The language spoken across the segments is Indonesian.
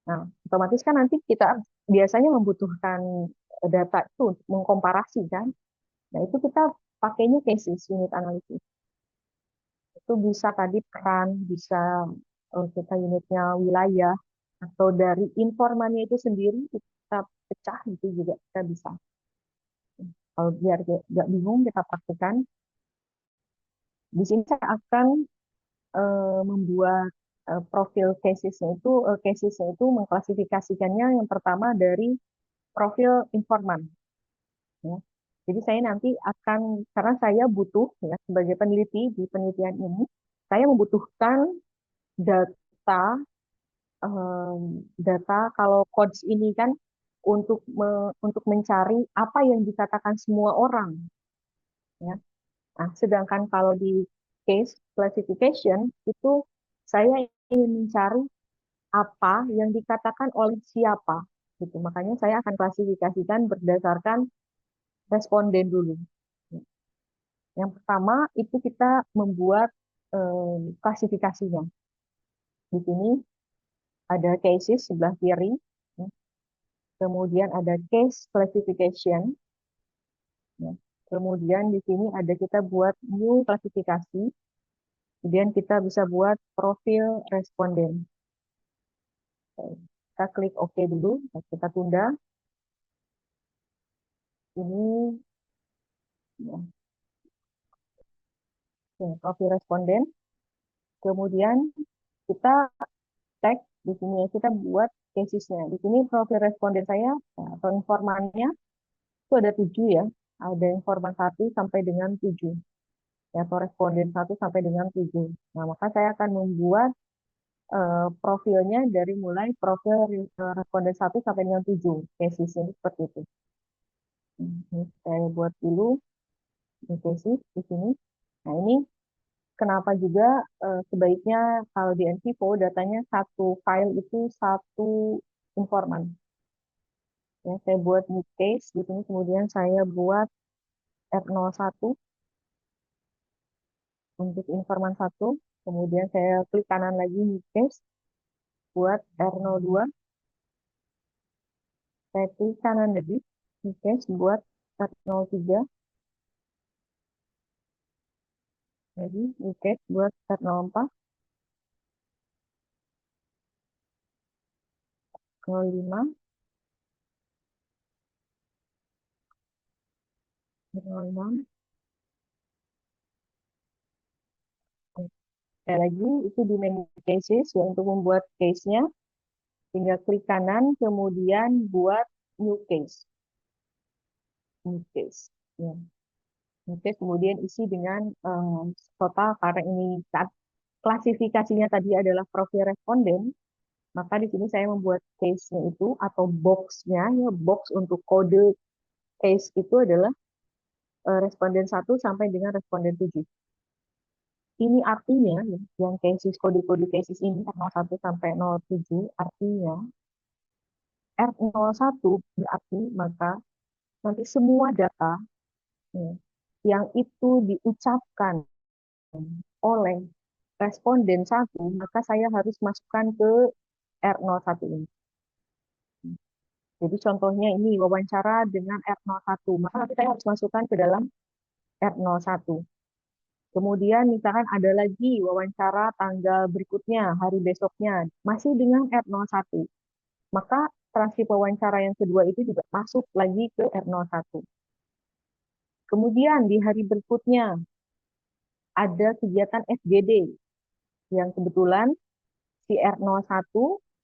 Nah, otomatis kan nanti kita biasanya membutuhkan data itu untuk mengkomparasi kan. Nah, itu kita pakainya cases unit analisis. Itu bisa tadi peran, bisa kita unitnya wilayah, atau dari informannya itu sendiri kita pecah itu juga kita bisa. Kalau biar nggak bingung kita praktikan, di sini saya akan membuat profil casesnya itu mengklasifikasikannya yang pertama dari profil informan. Ya. Jadi saya nanti akan, karena saya butuh ya sebagai peneliti di penelitian ini, saya membutuhkan data data kalau codes ini kan untuk mencari apa yang dikatakan semua orang ya. Nah, sedangkan kalau di case classification itu saya ingin mencari apa yang dikatakan oleh siapa gitu. Makanya saya akan klasifikasikan berdasarkan responden dulu. Yang pertama itu kita membuat klasifikasinya. Di sini ada cases sebelah kiri, kemudian ada case classification, ya. Kemudian di sini ada kita buat new klasifikasi, kemudian kita bisa buat profil responden. Kita klik OK dulu, kita tunda. Ini ya, profil responden. Kemudian kita tag di sini ya, kita buat casesnya. Di sini profil responden saya atau informannya itu ada 7 ya. Ada informan 1 sampai dengan 7. Ya, atau responden 1 sampai dengan 7. Nah, maka saya akan membuat profilnya dari mulai profil responden 1 sampai dengan 7. Casesnya seperti itu. Ini saya buat dulu di cases di sini. Nah, ini kenapa juga sebaiknya kalau di NVivo datanya satu file itu satu informan. Ya, saya buat new case di sini, kemudian saya buat R01 untuk informan 1, kemudian saya klik kanan lagi new case buat R02, saya klik kanan lagi new case buat R03, lagi new case buat R04, 05, 06. Saya lagi itu di menu cases ya, untuk membuat case-nya tinggal klik kanan kemudian buat new case. New case ya. New case kemudian isi dengan total, karena ini klasifikasinya tadi adalah profil responden, maka di sini saya membuat case-nya itu atau box-nya ya, box untuk kode case itu adalah responden 1 sampai dengan responden 7. Ini artinya ya, yang cases kode-kode cases ini 01 sampai 07 artinya R01 berarti maka nanti semua data ya, yang itu diucapkan oleh responden 1, maka saya harus masukkan ke R01 ini. Jadi contohnya ini wawancara dengan R01, maka nanti saya harus masukkan ke dalam R01. Kemudian misalkan ada lagi wawancara tanggal berikutnya, hari besoknya, masih dengan R01. Maka transkrip wawancara yang kedua itu juga masuk lagi ke R01. Kemudian di hari berikutnya ada kegiatan FGD yang kebetulan si R01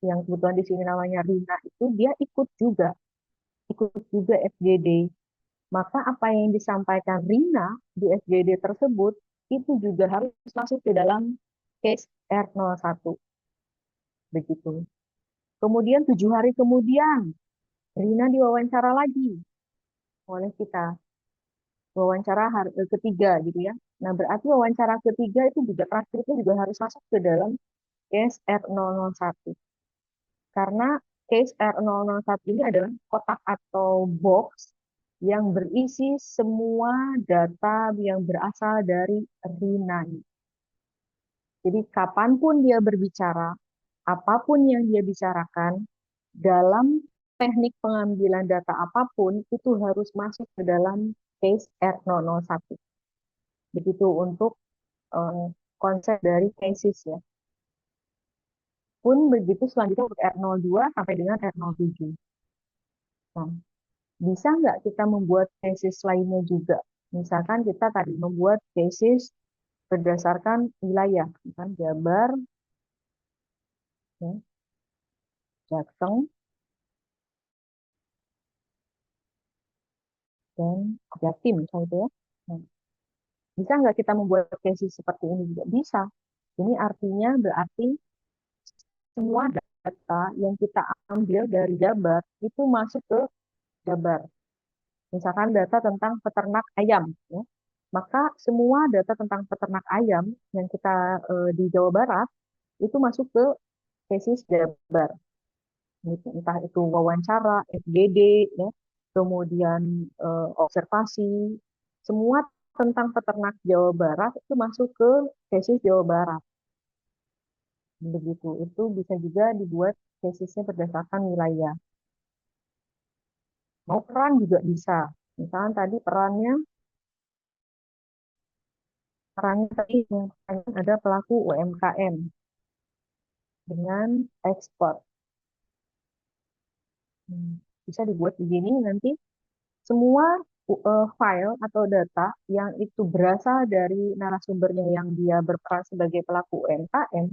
yang kebetulan di sini namanya Rina itu dia ikut juga FGD. Maka apa yang disampaikan Rina di FGD tersebut itu juga harus masuk ke dalam case R01. Begitu. Kemudian 7 hari kemudian Rina diwawancara lagi oleh kita. Wawancara ketiga gitu ya. Nah, berarti wawancara ketiga itu juga transkripnya juga harus masuk ke dalam case R001. Karena case R001 ini adalah kotak atau box yang berisi semua data yang berasal dari Rina. Jadi kapanpun dia berbicara, apapun yang dia bicarakan, dalam teknik pengambilan data apapun itu harus masuk ke dalam case R001. Begitu untuk eh, konsep dari cases ya. Pun begitu selanjutnya untuk R02 sampai dengan R07. Nah, bisa nggak kita membuat cases lainnya juga? Misalkan kita tadi membuat cases berdasarkan wilayah, misalkan Jabar, ya, Jateng, dan Jatim, misalnya itu ya. Nah, bisa nggak kita membuat cases seperti ini juga? Bisa. Ini artinya berarti semua data yang kita ambil dari Jabar itu masuk ke Jabar. Misalkan data tentang peternak ayam, ya. Maka semua data tentang peternak ayam yang kita di Jawa Barat itu masuk ke tesis Jabar. Gitu. Entah itu wawancara, FGD, ya, kemudian observasi, semua tentang peternak Jawa Barat itu masuk ke tesis Jawa Barat. Begitu, itu bisa juga dibuat tesisnya berdasarkan wilayah. Mau peran juga bisa. Misalnya tadi perannya tadi yang ada pelaku UMKM dengan ekspor. Bisa dibuat begini nanti semua file atau data yang itu berasal dari narasumbernya yang dia berperan sebagai pelaku UMKM,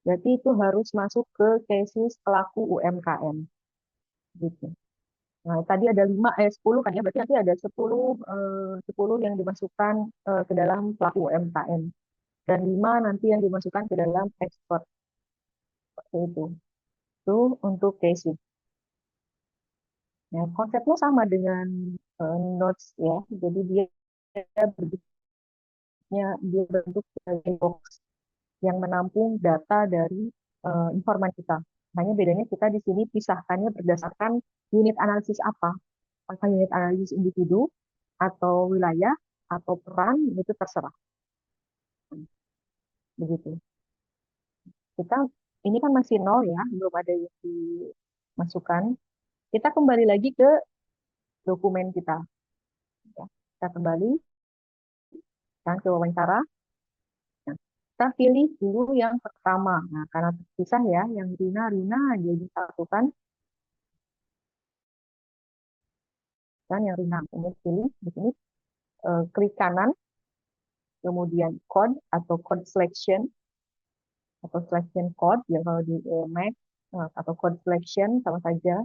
berarti itu harus masuk ke cases pelaku UMKM. Gitu. Nah, tadi ada 5, 10 kan ya, berarti nanti ada 10 yang dimasukkan ke dalam pelaku UMKM. Dan 5 nanti yang dimasukkan ke dalam ekspor. Seperti itu. Itu untuk cases. Nah, konsepnya sama dengan notes ya. Jadi dia bentuk sebagai box yang menampung data dari informan kita. Hanya bedanya kita di sini pisahkannya berdasarkan unit analisis apa. Apakah unit analisis individu atau wilayah atau peran itu terserah. Begitu. Kita ini kan masih nol ya, belum ada yang dimasukkan. Kita kembali lagi ke dokumen kita. Ya. Kita kembali kan ke wawancara. Nah, kita pilih dulu yang pertama. Nah, karena terpisah ya, yang Rina aja disatukan. Dan yang Rina ini pilih di sini klik kanan, kemudian code atau code selection atau selection code ya kalau di Mac atau code selection sama saja.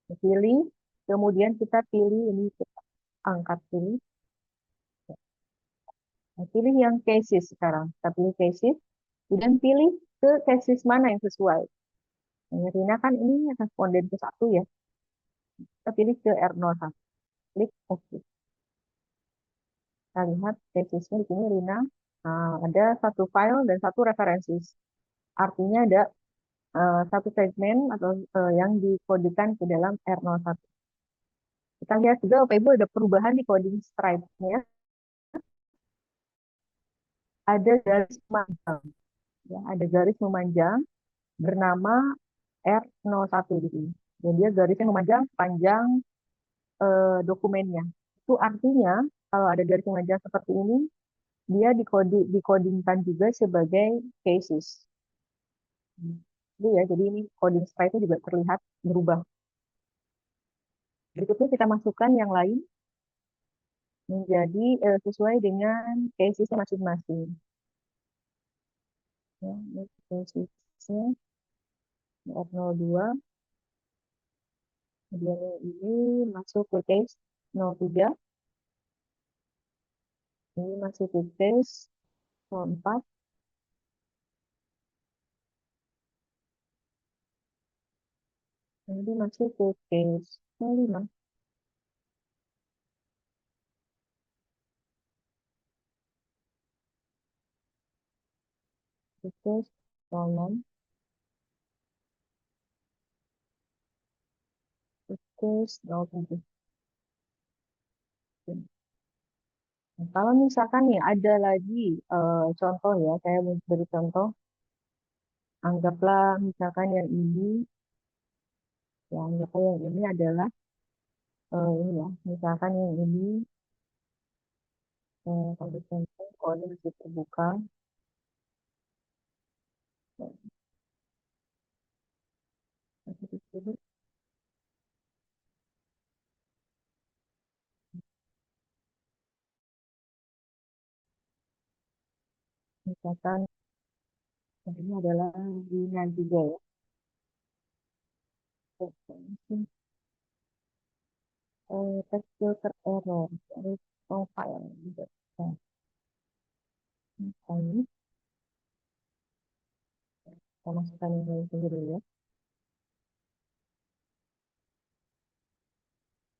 Pilih, kemudian kita pilih ini kita angkat pilih. Nah, pilih yang cases sekarang. Kita pilih cases, kemudian pilih ke cases mana yang sesuai. Nah, Rina kan ini responden ke satu ya. Kita pilih ke R01. Klik OK. Kita lihat tesisnya di sini Rina. Nah, ada satu file dan satu referensi. Artinya ada satu segmen atau yang dikodekan ke dalam R01. Kita lihat juga Bapak Ibu ada perubahan di coding stripe-nya. Ada garis memanjang. Ya, ada garis memanjang bernama R01 di sini. Dan dia garisnya memanjang panjang dokumennya. Itu artinya kalau ada garis memanjang seperti ini, dia dikodingkan juga sebagai cases. Jadi ya, jadi ini coding stripe-nya juga terlihat berubah. Berikutnya kita masukkan yang lain menjadi sesuai dengan cases masing-masing. Ya, ini casesnya R02, kemudian ini masuk ke case 03, ini masuk ke case 04, ini masuk ke case 05. Case 06, case 07. Nah, kalau misalkan nih ada lagi contoh ya, saya mau beri contoh. Anggaplah misalkan yang ini Ya, yang ini adalah ini ya, misalkan yang ini konsistensi kode masih terbuka. Misalkan ini adalah Rina juga ya. Text filter error, terus profile juga. Nah, ini kita masukkan ini dulu ya.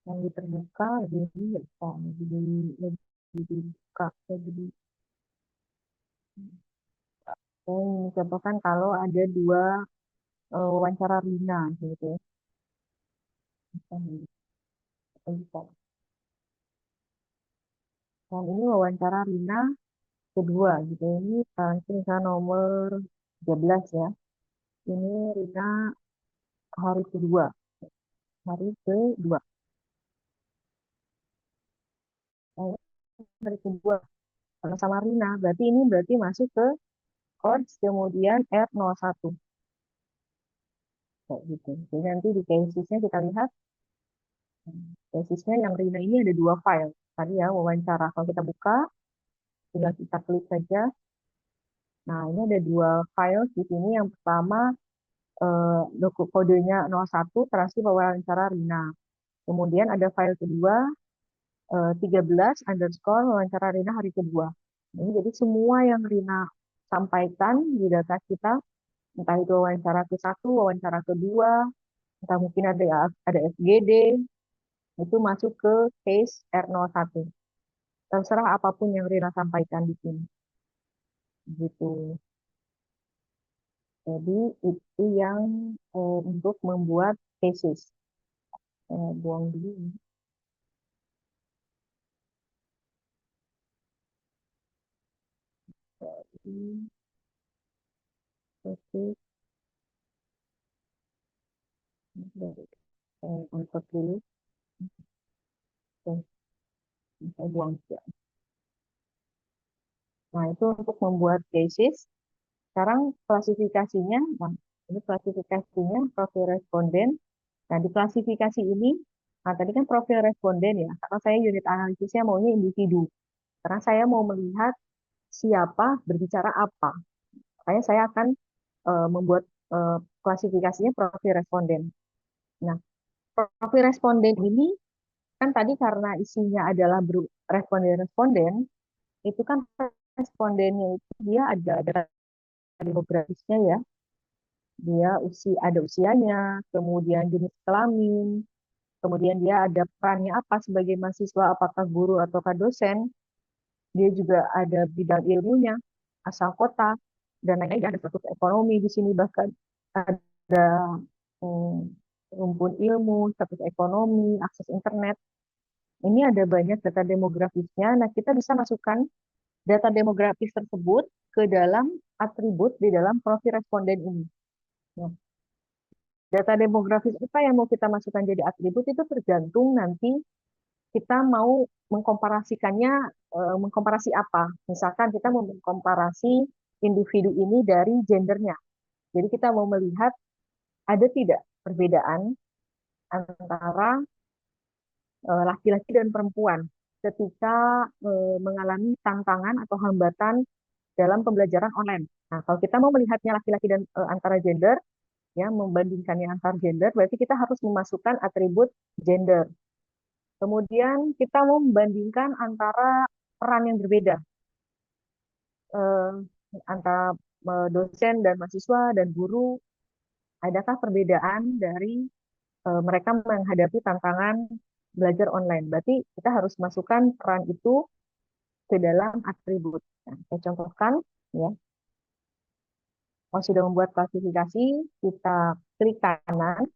Yang terbuka jadi bisa lebih dibuka lebih. Saya mencontohkan kalau ada dua wawancara Rina gitu ya. Bisa. Dan ini wawancara Rina kedua gitu. Ini misalnya nomor 13 ya. Ini Rina hari kedua. Hari kedua. Nah, hari kedua sama Rina. Berarti ini masuk ke codes kemudian R01. Kayak gitu. Jadi nanti di casesnya kita lihat. Casesnya yang Rina ini ada dua file. Tadi ya wawancara. Kalau kita buka, tinggal kita klik saja. Nah, ini ada dua file di sini. Yang pertama kodenya 01 transkip wawancara Rina. Kemudian ada file kedua 13 underscore wawancara Rina hari kedua. Ini jadi semua yang Rina sampaikan di data kita, entah itu wawancara ke satu, wawancara kedua, entah mungkin ada FGD, itu masuk ke case R01. Terserah apapun yang Rina sampaikan di sini. Gitu. Jadi itu yang untuk membuat cases. Buang dulu. Jadi, cases dari untuk dulu. Dan saya buang juga. Nah, itu untuk membuat cases. Sekarang klasifikasinya, nah, ini klasifikasinya profil responden. Nah, di klasifikasi ini, nah tadi kan profil responden ya, karena saya unit analisisnya maunya individu. Karena saya mau melihat siapa berbicara apa. Makanya saya akan membuat klasifikasinya profil responden. Nah, profil responden ini kan tadi karena isinya adalah responden-responden, itu kan respondennya itu dia ada demografisnya ya. Dia ada usianya, kemudian jenis kelamin, kemudian dia ada perannya apa sebagai mahasiswa, apakah guru ataukah dosen. Dia juga ada bidang ilmunya, asal kota, dan lain-lain. Ada status ekonomi di sini, bahkan ada rumpun ilmu, status ekonomi, akses internet. Ini ada banyak data demografisnya. Nah, kita bisa masukkan data demografis tersebut ke dalam atribut di dalam profil responden ini. Nah, data demografis apa yang mau kita masukkan jadi atribut itu tergantung nanti kita mau mengkomparasikannya, mengkomparasi apa. Misalkan kita mau mengkomparasi individu ini dari gendernya. Jadi kita mau melihat ada tidak perbedaan antara laki-laki dan perempuan ketika mengalami tantangan atau hambatan dalam pembelajaran online. Nah, kalau kita mau melihatnya laki-laki dan antara gender, ya membandingkannya antar gender, berarti kita harus memasukkan atribut gender. Kemudian kita mau membandingkan antara peran yang berbeda eh, antara dosen dan mahasiswa dan guru. Adakah perbedaan dari mereka menghadapi tantangan belajar online? Berarti kita harus masukkan peran itu ke dalam atribut. Nah, saya contohkan ya. Kalau sudah membuat klasifikasi, kita klik kanan,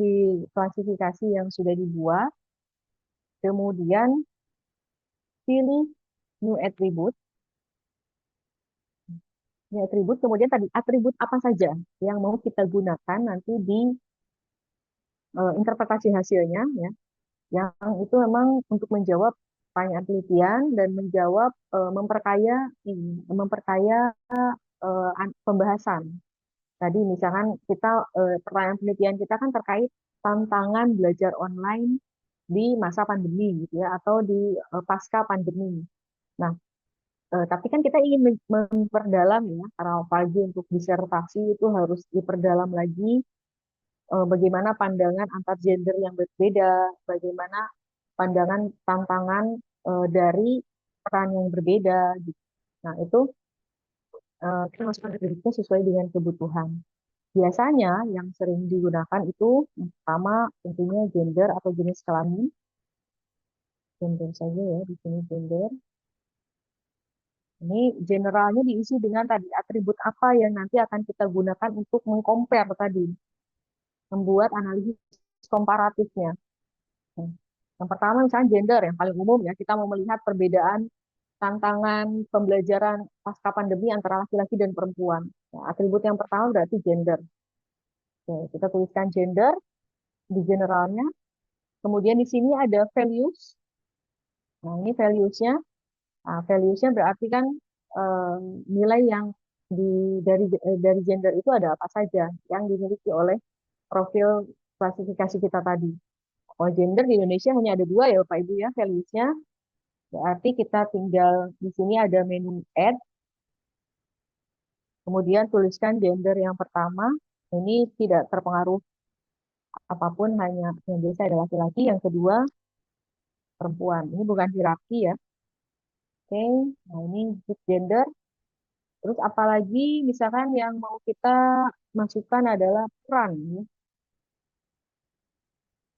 di klasifikasi yang sudah dibuat, kemudian pilih new attribute. Ini atribut, kemudian tadi atribut apa saja yang mau kita gunakan nanti di interpretasi hasilnya, ya, yang itu memang untuk menjawab pertanyaan penelitian dan menjawab memperkaya pembahasan. Tadi misalkan kita pertanyaan penelitian kita kan terkait tantangan belajar online di masa pandemi gitu ya, atau di pasca pandemi. Nah, tapi kan kita ingin memperdalam ya, karena apalagi untuk disertasi itu harus diperdalam lagi bagaimana pandangan antar gender yang berbeda, bagaimana pandangan tantangan dari peran yang berbeda gitu. Nah, itu kita masukkan atributnya sesuai dengan kebutuhan. Biasanya yang sering digunakan itu yang pertama tentunya gender atau jenis kelamin. Gender saja ya, di sini gender. Ini generalnya diisi dengan tadi atribut apa yang nanti akan kita gunakan untuk mengcompare tadi, membuat analisis komparatifnya. Yang pertama misalnya gender yang paling umum ya, kita mau melihat perbedaan tantangan pembelajaran pasca pandemi antara laki-laki dan perempuan. Nah, atribut yang pertama berarti gender. Oke, kita tuliskan gender di generalnya. Kemudian di sini ada values. Nah, ini values-nya. Nah, values-nya berarti kan eh, nilai yang di dari gender itu ada apa saja yang dimiliki oleh profil klasifikasi kita tadi. Kalau gender di Indonesia hanya ada dua ya Bapak Ibu ya values-nya. Berarti kita tinggal di sini ada menu add, kemudian tuliskan gender yang pertama. Ini tidak terpengaruh apapun, hanya yang biasa ada laki-laki. Yang kedua perempuan. Ini bukan hierarki ya. Oke, nah ini gender. Terus apalagi misalkan yang mau kita masukkan adalah peran, ya.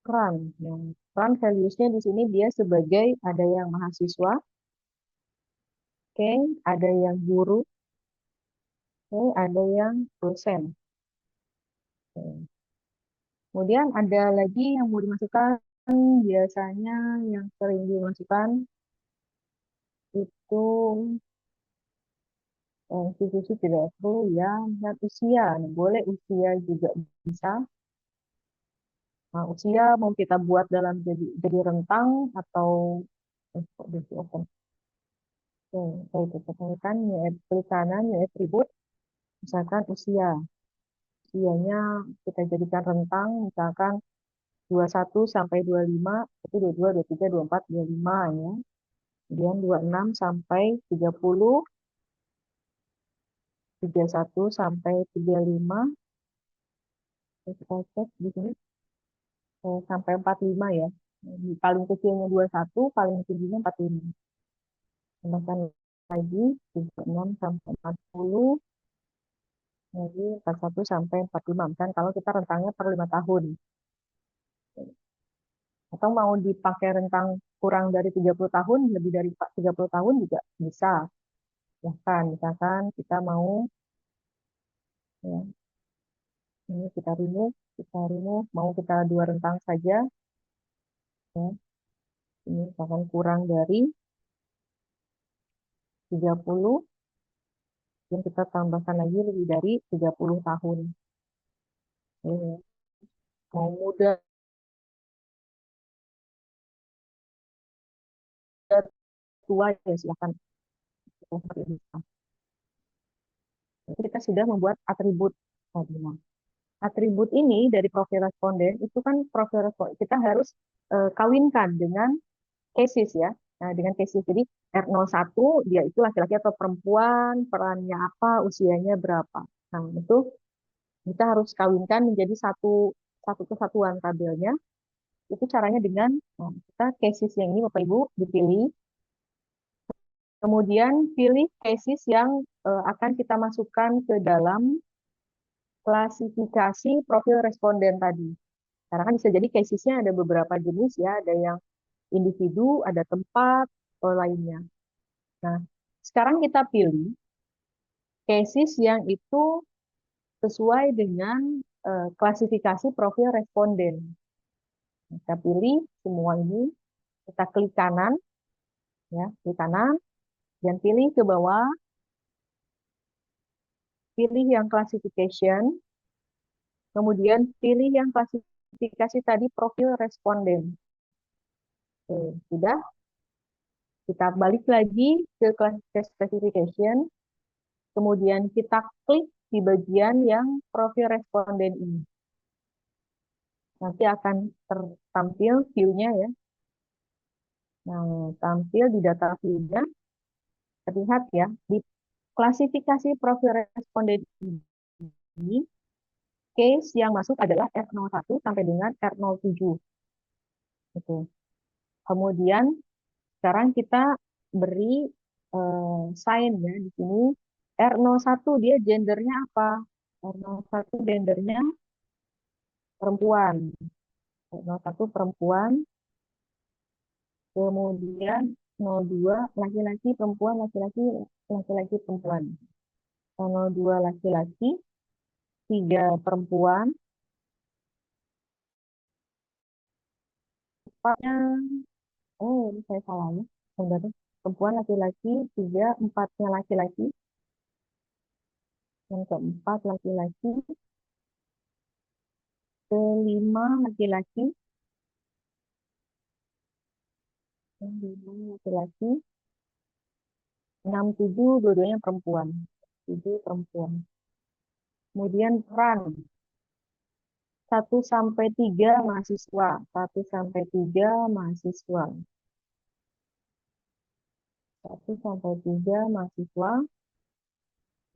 Peran. Yang peran values-nya di sini dia sebagai ada yang mahasiswa, oke, ada yang guru, oke, ada yang dosen. Oke. Kemudian ada lagi yang mau dimasukkan, biasanya yang sering dimasukkan itu institusi tidak perlu ya, dan usia. Nah, boleh usia juga bisa. Nah, usia mau kita buat dalam jadi rentang atau kok di open. Oke, kita tekan ya, klik kanan ya atribut, misalkan usia. Usianya kita jadikan rentang, misalkan 21 sampai 25, itu 22, 23, 24, 25 ya. Kemudian 26 sampai 30, 31 sampai 35, kita cek di sini sampai 45 ya. Paling kecilnya 21, paling tingginya 45. Tambahkan lagi 36 sampai 40, lagi 41 sampai 45. Kan kalau kita rentangnya per 5 tahun. Atau mau dipakai rentang kurang dari 30 tahun, lebih dari 30 tahun juga bisa. Ya kan, misalkan kita mau, ya, ini kita remove, mau kita dua rentang saja, ya, ini misalkan kurang dari 30, dan kita tambahkan lagi lebih dari 30 tahun. Ya, mau muda, tua, ya silahkan. Jadi kita sudah membuat atribut tadi. Nah, atribut ini dari profil responden itu kan profil responden kita harus kawinkan dengan cases ya. Nah, dengan cases jadi R01 dia itu laki-laki atau perempuan, perannya apa, usianya berapa. Nah, itu kita harus kawinkan menjadi satu satu kesatuan tabelnya. Itu caranya dengan nah, kita cases yang ini Bapak Ibu dipilih. Kemudian pilih cases yang akan kita masukkan ke dalam klasifikasi profil responden tadi. Karena kan bisa jadi casesnya ada beberapa jenis ya, ada yang individu, ada tempat, atau lainnya. Nah, sekarang kita pilih cases yang itu sesuai dengan klasifikasi profil responden. Kita pilih semua ini, kita klik kanan, ya, klik kanan, dan pilih ke bawah pilih yang classification, kemudian pilih yang klasifikasi tadi profil responden. Oke, sudah, kita balik lagi ke classification, kemudian kita klik di bagian yang profil responden ini. Nanti akan tertampil view-nya ya. Nah, tampil di data view-nya, terlihat ya, di klasifikasi profil responden ini, case yang masuk adalah R01 sampai dengan R07. Gitu. Kemudian sekarang kita beri sign ya di sini. R01 dia gendernya apa? R01 gendernya perempuan. R01 perempuan, kemudian 02 laki-laki, perempuan, laki-laki, laki-laki, perempuan. 02 laki-laki, 3 perempuan, 4-nya, oh ini saya salah ya. Sebentar, perempuan, laki-laki, 3, 4-nya laki-laki, yang keempat laki-laki, kelima laki-laki, yang lima laki-laki, 6, 7, dua-duanya perempuan. 7 perempuan. Kemudian peran, 1 sampai 3 mahasiswa. 1 sampai 3 mahasiswa. 1 sampai 3 mahasiswa.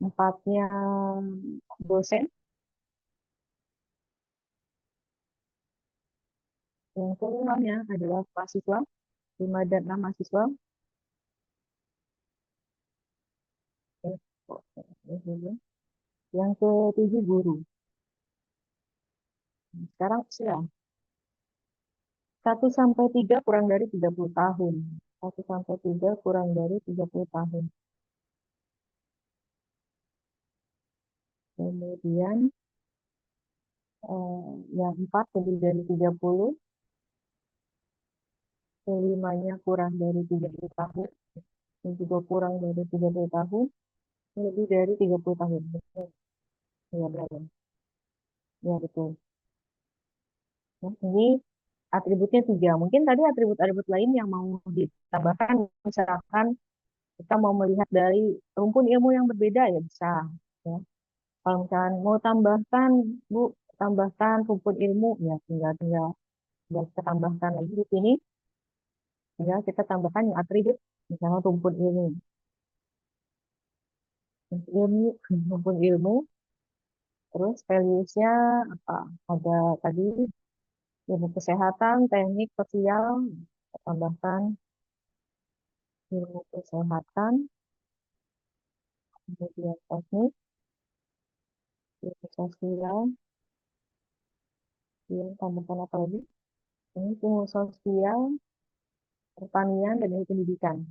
4-nya dosen. Yang kelimanya adalah mahasiswa. 5 dan 6 mahasiswa. Yang ke-7 guru. Sekarang usia. 1 sampai 3 kurang dari 30 tahun. 1 sampai 3 kurang dari 30 tahun. Kemudian yang 4 lebih dari 30. Kelimanya kurang dari 30 tahun. Yang juga kurang dari 30 tahun. Lebih dari 30 tahun. Betul. Ya, betul. Ya, betul. Nah, ini atributnya 3. Mungkin tadi atribut-atribut lain yang mau ditambahkan, misalkan kita mau melihat dari rumpun ilmu yang berbeda ya bisa. Ya. Kalau misalkan mau tambahkan, Bu, tambahkan rumpun ilmu, ya tinggal tinggal tinggal kita tambahkan lagi di sini. Tinggal kita tambahkan yang atribut, misalnya rumpun ilmu. Rumpun ilmu, terus values-nya apa? Ada tadi ilmu kesehatan, teknik, sosial, kita tambahkan ilmu kesehatan, kemudian teknik, ilmu sosial, yang tambahkan apa lagi? Ini ilmu sosial, pertanian, dan ilmu pendidikan.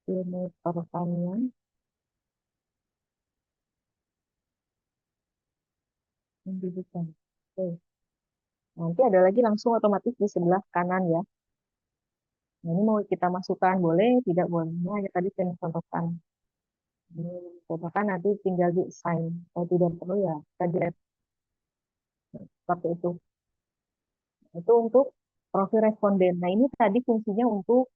Ilmu pertanian, pendidikan. Oke. Nanti ada lagi langsung otomatis di sebelah kanan ya. Nah, ini mau kita masukkan, boleh, tidak boleh. Ini hanya tadi saya contohkan. Ini contohkan nanti tinggal di assign. Kalau tidak perlu ya, kita delete. Seperti itu. Itu untuk profil responden. Nah, ini tadi fungsinya untuk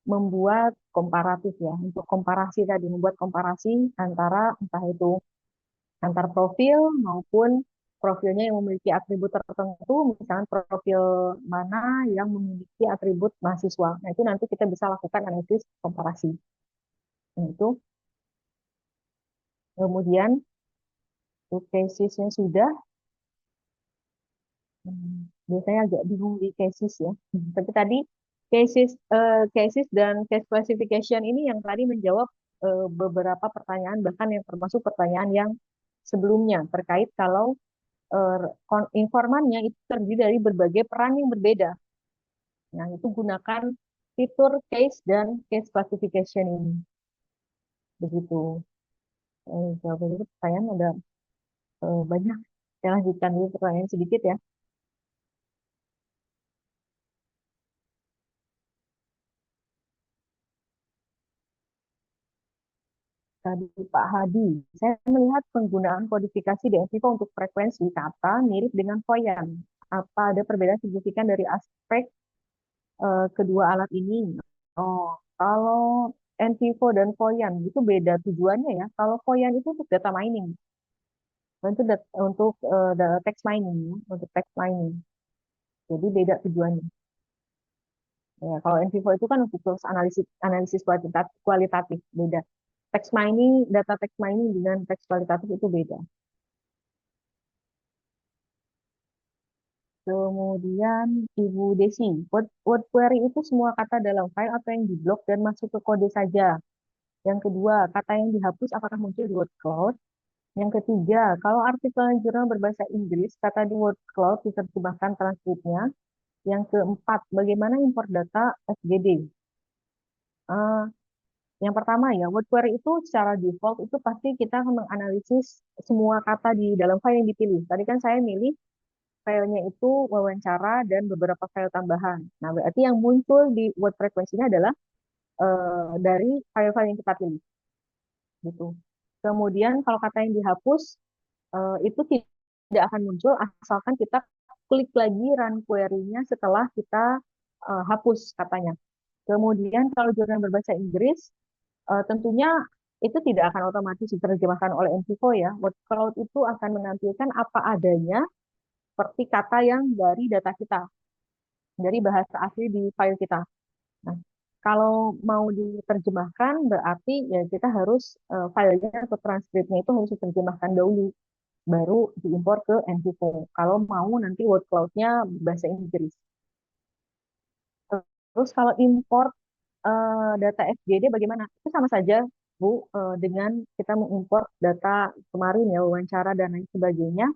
membuat komparatif ya, untuk komparasi tadi, membuat komparasi antara entah itu antar profil maupun profilnya yang memiliki atribut tertentu, misalnya profil mana yang memiliki atribut mahasiswa. Nah, itu nanti kita bisa lakukan analisis komparasi. Nah, itu kemudian casesnya sudah, biasanya agak bingung di cases ya. Tapi tadi cases dan case classification ini yang tadi menjawab beberapa pertanyaan, bahkan yang termasuk pertanyaan yang sebelumnya terkait kalau informannya itu terdiri dari berbagai peran yang berbeda. Nah, itu gunakan fitur case dan case classification ini. Begitu. Jawab itu pertanyaan ada banyak. Saya lanjutkan dulu pertanyaan sedikit ya. Tadi Pak Hadi, saya melihat penggunaan kodifikasi di Envivo untuk frekuensi kata mirip dengan Voyan. Apa ada perbedaan signifikan dari aspek kedua alat ini? Oh, kalau Envivo dan Voyan itu beda tujuannya ya. Kalau Voyan itu untuk data mining, untuk text mining, ya, untuk text mining. Jadi beda tujuannya. Ya, kalau NVivo itu kan untuk tools analisis analisis kualitatif beda. Text mining, data text mining dengan teks kualitatif itu beda. Kemudian Ibu Desi, word query itu semua kata dalam file atau yang diblok dan masuk ke kode saja. Yang kedua, kata yang dihapus apakah muncul di word cloud? Yang ketiga, kalau artikel jurnal berbahasa Inggris, kata di word cloud diterjemahkan transkripnya. Yang keempat, bagaimana import data FGD? Eh, Yang pertama ya, word query itu secara default itu pasti kita akan menganalisis semua kata di dalam file yang dipilih. Tadi kan saya milih filenya itu wawancara dan beberapa file tambahan. Nah, berarti yang muncul di word frekuensinya adalah dari file-file yang kita pilih, gitu. Kemudian kalau kata yang dihapus itu tidak akan muncul asalkan kita klik lagi run query-nya setelah kita hapus katanya. Kemudian kalau jurnal berbahasa Inggris tentunya itu tidak akan otomatis diterjemahkan oleh NVivo ya. Word cloud itu akan menampilkan apa adanya seperti kata yang dari data kita, dari bahasa asli di file kita. Nah, kalau mau diterjemahkan berarti ya kita harus filenya atau transkripnya itu harus diterjemahkan dahulu, baru diimpor ke NVivo. Kalau mau nanti word cloud-nya bahasa Inggris. Terus kalau import data FGD bagaimana? Itu sama saja, Bu, dengan kita mengimport data kemarin ya, wawancara dan lain sebagainya.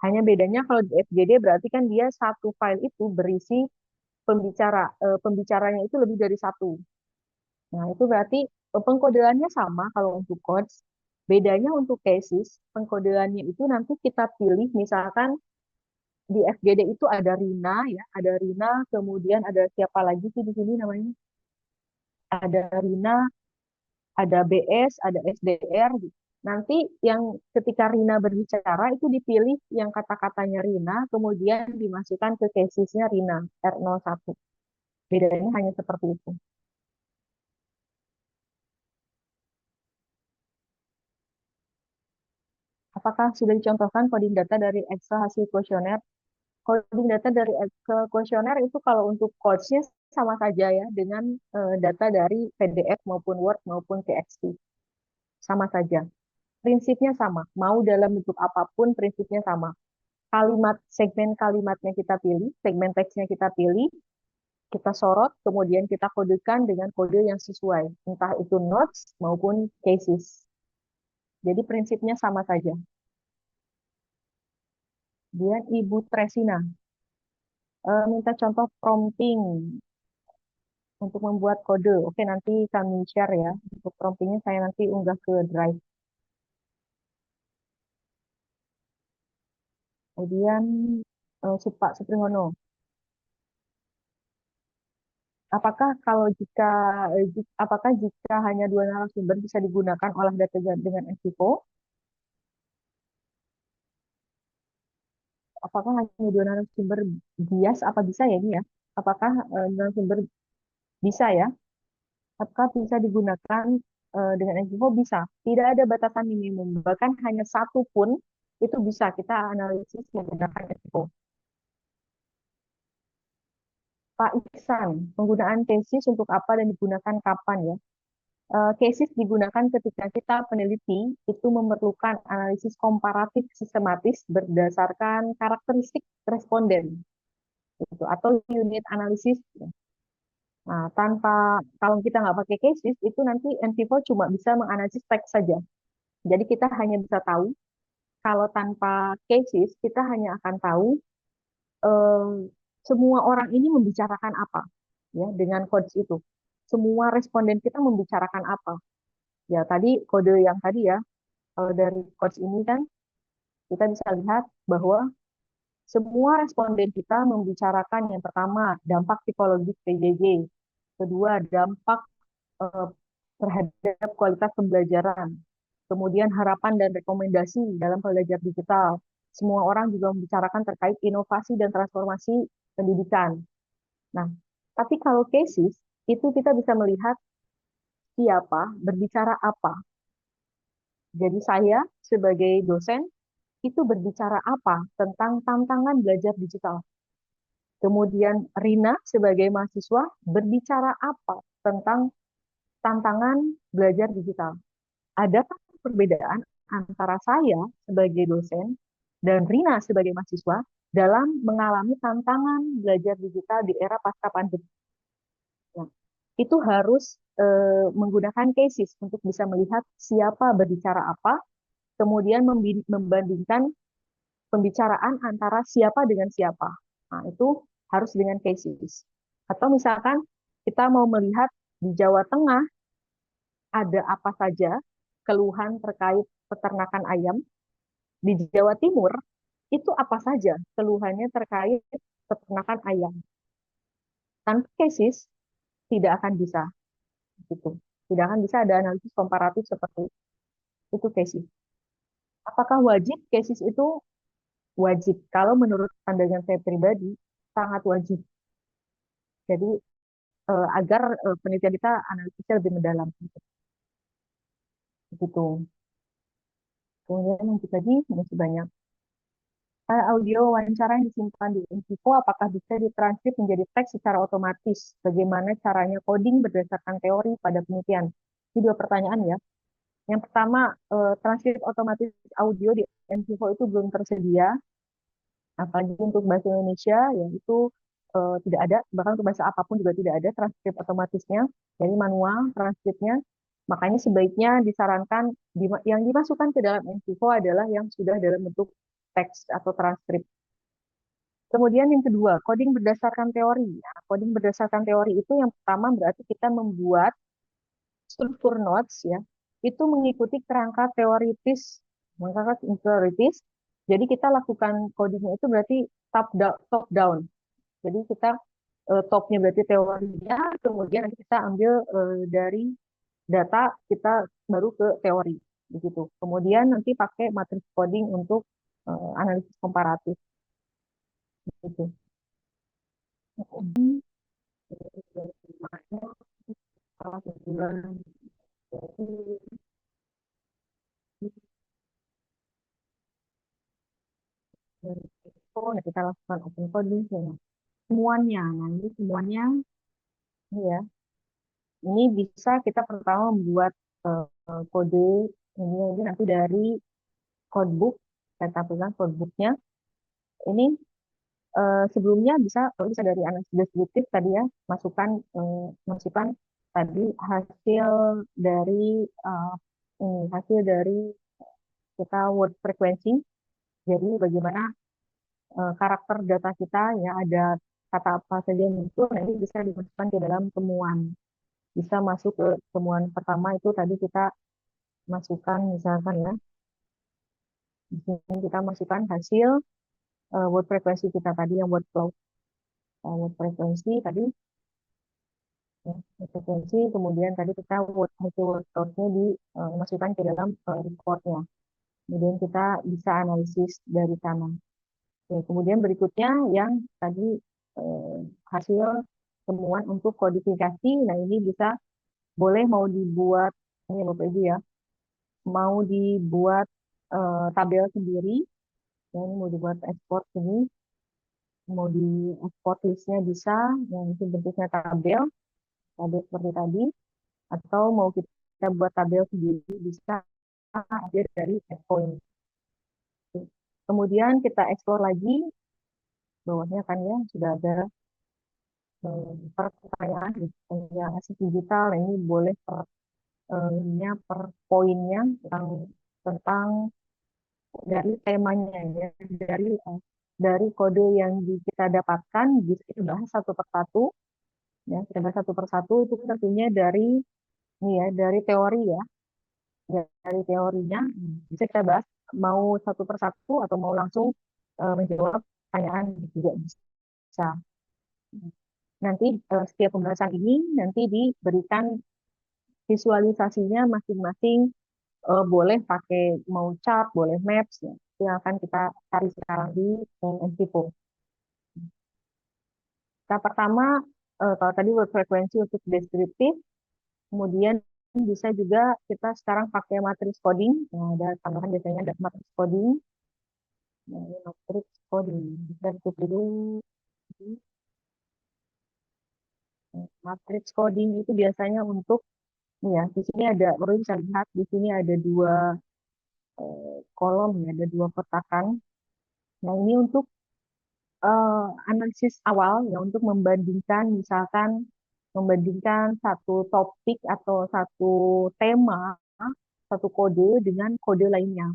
Hanya bedanya kalau di FGD berarti kan dia satu file itu berisi pembicaranya itu lebih dari satu. Nah, itu berarti pengkodeannya sama kalau untuk codes. Bedanya untuk cases, pengkodeannya itu nanti kita pilih misalkan di FGD itu ada Rina ya, ada Rina, kemudian ada siapa lagi sih di sini namanya? Ada Rina, ada BS, ada SDR gitu. Nanti yang ketika Rina berbicara itu dipilih yang kata-katanya Rina, kemudian dimasukkan ke casesnya Rina R01. Bedanya hanya seperti itu. Apakah sudah dicontohkan coding data dari Excel hasil kuesioner? Coding data dari Excel kuesioner itu kalau untuk codes-nya sama saja ya dengan data dari PDF maupun Word maupun TXT. Sama saja. Prinsipnya sama. Mau dalam bentuk apapun prinsipnya sama. Kalimat segmen kalimatnya kita pilih, segmen teksnya kita pilih, kita sorot, kemudian kita kodekan dengan kode yang sesuai, entah itu notes maupun cases. Jadi prinsipnya sama saja. Dia Ibu Tresina minta contoh prompting untuk membuat kode. Oke, nanti kami share ya. Untuk promptingnya saya nanti unggah ke Drive. Kemudian Pak Supriyono, apakah kalau apakah jika hanya dua narasumber bisa digunakan olah data dengan SQL? Apakah hanya dua narasumber bias apa bisa ya ini ya? Apakah narasumber bisa ya? Apakah bisa digunakan dengan SQL? Bisa. Tidak ada batasan minimum. Bahkan hanya satu pun itu bisa kita analisis menggunakan SQL. Pak Iksan, penggunaan tesis untuk apa dan digunakan kapan ya? Cases digunakan ketika kita peneliti itu memerlukan analisis komparatif sistematis berdasarkan karakteristik responden gitu, atau unit analisis. Nah, kalau kita nggak pakai cases itu nanti NVivo cuma bisa menganalisis teks saja. Jadi kita hanya bisa tahu kalau tanpa cases kita hanya akan tahu eh, semua orang ini membicarakan apa ya dengan codes itu. Semua responden kita membicarakan apa. Ya tadi kode yang tadi ya, kalau dari coach ini kan kita bisa lihat bahwa semua responden kita membicarakan yang pertama dampak psikologis PJJ, kedua dampak eh, terhadap kualitas pembelajaran. Kemudian harapan dan rekomendasi dalam belajar digital. Semua orang juga membicarakan terkait inovasi dan transformasi pendidikan. Nah, tapi kalau cases, itu kita bisa melihat siapa berbicara apa. Jadi saya sebagai dosen itu berbicara apa tentang tantangan belajar digital. Kemudian Rina sebagai mahasiswa berbicara apa tentang tantangan belajar digital. Adakah perbedaan antara saya sebagai dosen dan Rina sebagai mahasiswa dalam mengalami tantangan belajar digital di era pasca pandemi? Nah, itu harus menggunakan cases untuk bisa melihat siapa berbicara apa, kemudian membandingkan pembicaraan antara siapa dengan siapa. Nah, itu harus dengan cases. Atau misalkan kita mau melihat di Jawa Tengah ada apa saja keluhan terkait peternakan ayam, di Jawa Timur itu apa saja keluhannya terkait peternakan ayam. Tanpa cases tidak akan bisa gitu. Tidak akan bisa ada analisis komparatif seperti itu cases. Apakah wajib cases itu wajib? Kalau menurut pandangan saya pribadi sangat wajib. Jadi agar penelitian kita analisisnya lebih mendalam gitu. Kemudian lanjut lagi masih banyak. Audio wawancara yang disimpan di Info apakah bisa ditranskrip menjadi teks secara otomatis? Bagaimana caranya coding berdasarkan teori pada penelitian? Ini dua pertanyaan ya. Yang pertama, transkrip otomatis audio di Info itu belum tersedia, apalagi untuk bahasa Indonesia, ya itu tidak ada, bahkan untuk bahasa apapun juga tidak ada transkrip otomatisnya, jadi manual transkripnya. Makanya sebaiknya disarankan yang dimasukkan ke dalam Info adalah yang sudah dalam bentuk teks atau transkrip. Kemudian yang kedua, coding berdasarkan teori. Nah, coding berdasarkan teori itu yang pertama berarti kita membuat struktur notes ya, itu mengikuti kerangka teoritis, kerangka teoritis. Jadi kita lakukan codingnya itu berarti top down. Jadi kita topnya berarti teorinya, kemudian nanti kita ambil dari data kita baru ke teori begitu. Kemudian nanti pakai matriks coding untuk analisis komparatif gitu. Nah, kita lakukan open coding ya. Semuanya, nanti semuanya ini ya. Ini bisa kita pertama membuat kode ini nanti dari codebook, saya tampilkan codebooknya. Ini sebelumnya bisa dari analisis deskriptif tadi ya, masukkan tadi hasil dari eh, hasil dari kita word frequency. Jadi bagaimana karakter data kita ya ada kata apa saja yang muncul, nah ini bisa dimasukkan ke dalam temuan. Bisa masuk ke temuan pertama itu tadi kita masukkan misalkan ya, di sini kita masukkan hasil word frekuensi kita tadi yang word cloud, word frekuensi tadi, ya, word frekuensi, kemudian tadi kita hasil word cloud-nya dimasukkan ke dalam reportnya. Kemudian kita bisa analisis dari sana. Oke, kemudian berikutnya yang tadi eh, hasil temuan untuk kodifikasi. Nah ini bisa boleh mau dibuat ini Bapak Ibu ya, mau dibuat tabel sendiri. Ya, ini mau dibuat ekspor sini, mau di ekspor listnya bisa, yang itu bentuknya tabel, tabel seperti tadi, atau mau kita buat tabel sendiri bisa ada dari endpoint. Kemudian kita eksplor lagi, bawahnya kan ya sudah ada pertanyaan, yang akses digital. Nah, ini boleh per poinnya tentang dari temanya ya, dari kode yang kita dapatkan bisa kita bahas satu persatu ya, kita bahas satu persatu itu tentunya dari ini ya, dari teori ya, dari teorinya bisa kita bahas mau satu persatu atau mau langsung menjawab pertanyaan juga bisa. Nanti setiap pembahasan ini nanti diberikan visualisasinya masing-masing boleh pakai mau chart, boleh maps ya. Itu yang akan kita cari sekarang di NCPO. Nah, pertama kalau tadi word frekuensi untuk deskriptif, kemudian bisa juga kita sekarang pakai matriks coding. Nah, ada tambahan biasanya ada matriks coding. Nah, ini matriks coding. Kita tutup dulu. Matriks coding itu biasanya untuk ya, di sini ada, baru bisa lihat di sini ada dua kolom ya, ada dua kotakan. Nah, ini untuk analisis awal ya, untuk membandingkan misalkan membandingkan satu topik atau satu tema, satu kode dengan kode lainnya.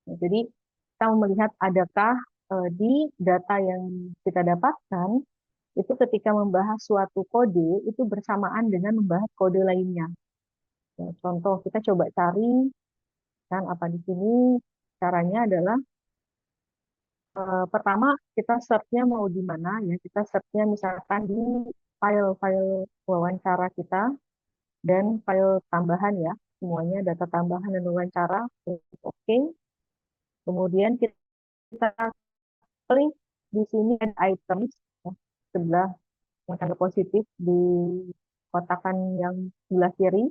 Nah, jadi kita mau melihat adakah di data yang kita dapatkan itu ketika membahas suatu kode itu bersamaan dengan membahas kode lainnya. Ya, contoh kita coba cari kan apa di sini caranya adalah pertama kita search-nya mau di mana ya, kita search-nya misalkan di file-file wawancara kita dan file tambahan ya, semuanya data tambahan dan wawancara. Oke. Kemudian kita klik di sini ada items ya, sebelah yang tanda positif di kotakan yang sebelah kiri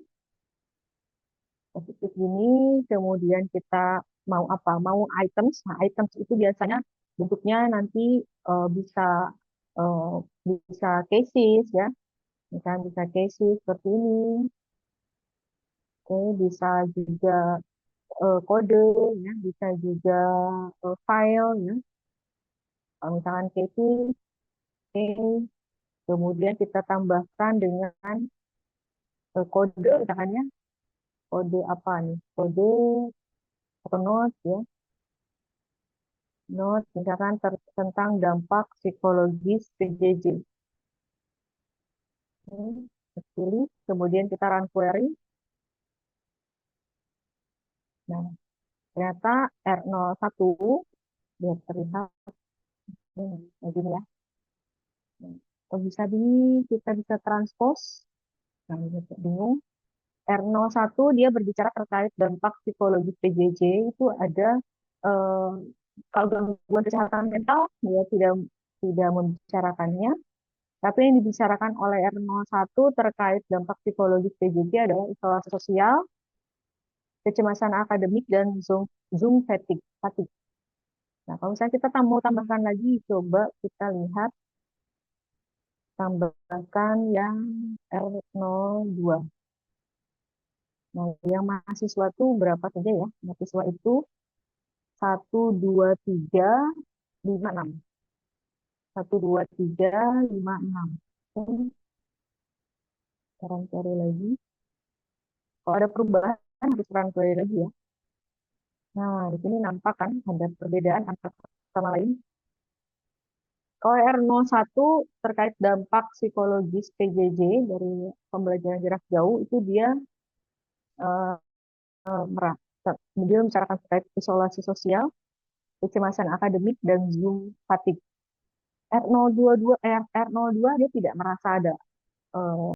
positif ini, kemudian kita mau apa? Mau items. Nah, items itu biasanya bentuknya nanti bisa eh, bisa cases ya, misalnya bisa cases seperti ini. Oke, bisa juga kode ya, bisa juga file ya. Kalau misalkan cases, oke. Kemudian kita tambahkan dengan kode, misalkan ya, kode apa nih? Kode atau note ya. Note misalkan tentang dampak psikologis PJJ. Pilih, kemudian kita run query. Nah, ternyata R01 biar terlihat begini ya. Kalau bisa di kita bisa transpose. Nah, ini bingung. R01 dia berbicara terkait dampak psikologis PJJ itu ada eh, kalau gangguan kesehatan mental dia tidak membicarakannya. Tapi yang dibicarakan oleh R01 terkait dampak psikologis PJJ adalah isolasi sosial, kecemasan akademik, dan Zoom fatigue. Nah, kalau misalnya kita mau tambahkan lagi, coba kita lihat tambahkan yang R02. Nah, yang mahasiswa itu berapa saja ya? Mahasiswa itu 1, 2, 3, 5, 6. 1, 2, 3, 5, 6. Sekarang cari lagi. Kalau ada perubahan, harus run query lagi ya. Nah, di sini nampak kan ada perbedaan antara sama lain. Kalau R01 terkait dampak psikologis PJJ dari pembelajaran jarak jauh itu dia eh, merasa dia membicarakan terkait isolasi sosial, kecemasan akademik, dan Zoom fatigue. R022 dia tidak merasa ada